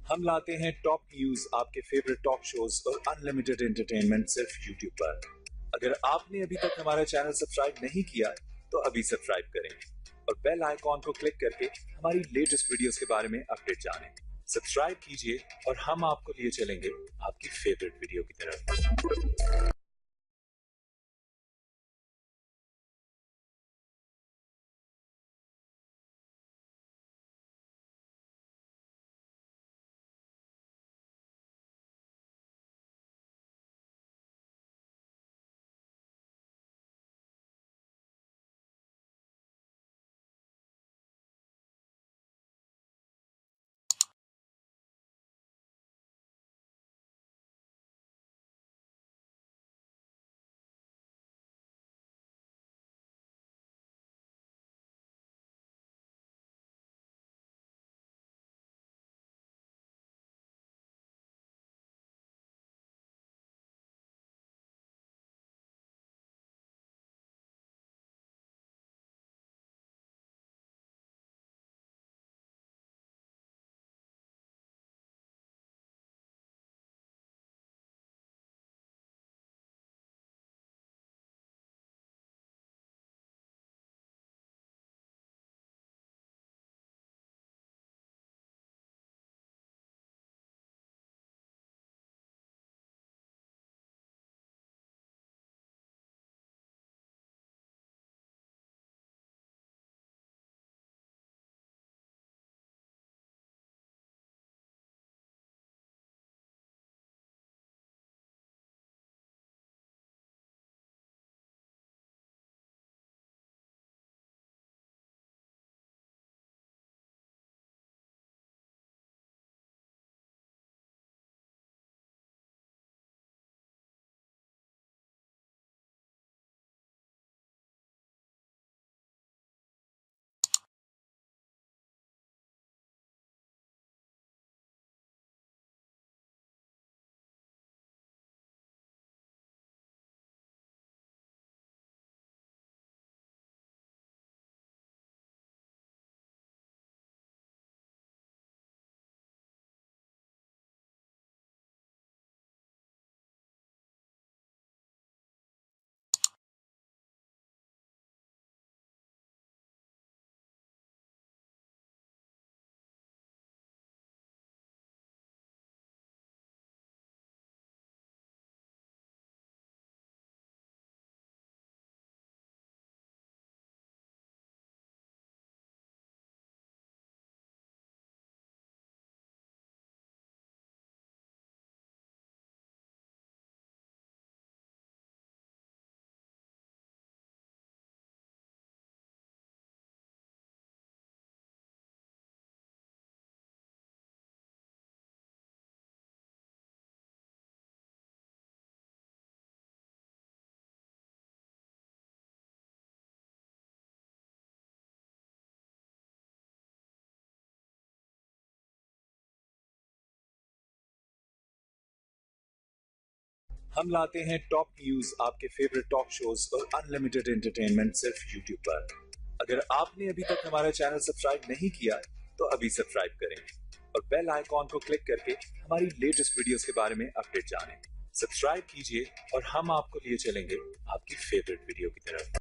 हम लाते हैं top news, आपके फेवरेट टॉक शोज और अनलिमिटेड एंटरटेनमेंट सिर्फ यूट्यूब पर। अगर आपने अभी तक हमारा चैनल सब्सक्राइब नहीं किया तो अभी सब्सक्राइब करें और बेल आइकॉन को क्लिक करके हमारी लेटेस्ट वीडियोस के बारे में अपडेट जानें। सब्सक्राइब कीजिए और हम आपको लिए चलेंगे आपकी फेवरेट वीडियो की तरफ। हम लाते हैं टॉप न्यूज, आपके फेवरेट टॉक शोज और अनलिमिटेड एंटरटेनमेंट सिर्फ यूट्यूब पर। अगर आपने अभी तक हमारा चैनल सब्सक्राइब नहीं किया तो अभी सब्सक्राइब करें और बेल आइकॉन को क्लिक करके हमारी लेटेस्ट वीडियोस के बारे में अपडेट जानें। सब्सक्राइब कीजिए और हम आपको लिए चलेंगे आपकी फेवरेट वीडियो की तरफ।